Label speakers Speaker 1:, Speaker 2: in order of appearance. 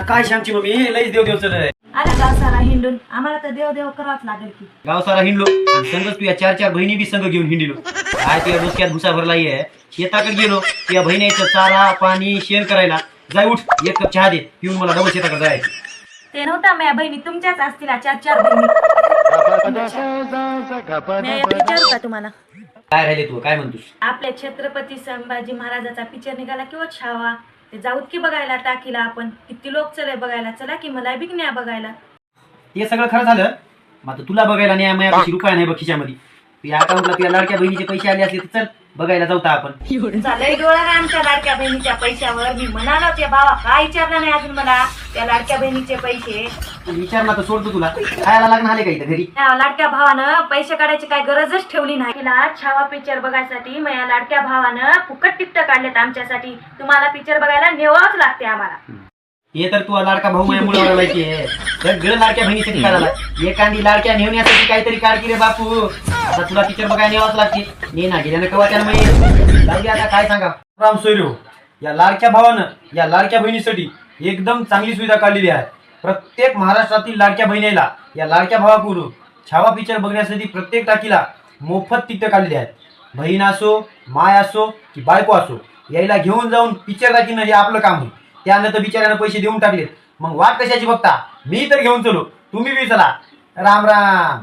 Speaker 1: काय श्यामची मम्मी लईच देव देव चालय.
Speaker 2: आला गाव सारा हिंडून आम्हाला तर देव देव करावंच लागेल की.
Speaker 1: गाव सारा हिंडलो आणि संगच तुझ्या चार चार बहिणी बी संघ घेऊन हिंडिलो. काय तुझ्या डोक्यात भुसा भरला आहे. शेताकडे गेलो तुझ्या बहिणीचं चारा पाणी शेण करायला. जाय उठ एक कप चहा दे पिऊन मला डबल शेताकडे जायचं.
Speaker 2: ते नव्हता माझ्या बहिणी तुमच्याच असतील चार चार बहिणी. मी एक विचारू का तुम्हाला.
Speaker 1: काय राहिले तू काय म्हणतोस.
Speaker 2: आपल्या छत्रपती संभाजी महाराजाचा पिक्चर निघाला किंवा छावा ते जाऊत की बघायला टाकीला आपण. किती लोक चले बघायला. चला की मला बी न्या बघायला.
Speaker 1: हे सगळं खरं झालं मग आता तुला बघायला नाही माझ्यापाशी रुपया नाही बघ खिशामध्ये. तुझ्या अकाउंटला तुझ्या लाडक्या बहिणीचे पैसे आले असले तर चल बघायला जाऊ आपण.
Speaker 2: झालंय डोळा नाही आमच्या लाडक्या बहिणीच्या पैशावर. मी म्हणालो ते भावा काय विचारलं नाही अजून मला त्या लाडक्या बहिणीचे पैसे.
Speaker 1: तू विचारला तर सोडतो तुला खायला लागणार आले का इथं घरी.
Speaker 2: त्या लाडक्या भावानं पैसे काढायची काय गरजच ठेवली नाही. तिला छावा पिक्चर बघायसाठी माझ्या लाडक्या भावानं फुकट तिकीट काढलेत आमच्यासाठी. तुम्हाला पिक्चर बघायला नेवाच लागते आम्हाला.
Speaker 1: हे तर तू लाडका भाऊ माझ्या मुलाला लायकी आहे. सगळं लाडक्या बहिणीसाठी करायला एखादी लाडक्या नेवण्यासाठी काहीतरी काढ रे बापू. आता तुला पिक्चर बघायला नेवाच लागते. ने ना गेल्यानं कवा त्यानं मग आता काय सांगा. राम सोयरो या लाडक्या भावानं या लाडक्या बहिणीसाठी एकदम चांगली सुविधा काढलेली आहे. प्रत्येक महाराष्ट्रातील लाडक्या बहिणीला या लाडक्या भावाकडून छावा पिक्चर बघण्यासाठी प्रत्येक टाकीला मोफत तिकीट काढलेली आहेत. बहीण असो माय असो की बायको असो यायला घेऊन जाऊन पिक्चर दाखवणं हे आपलं काम आहे. त्यानंतर बिचाऱ्यानं पैसे देऊन टाकलेत. मग वाट कशाची बघता. मी तर घेऊन चलो तुम्ही बी चला. राम राम.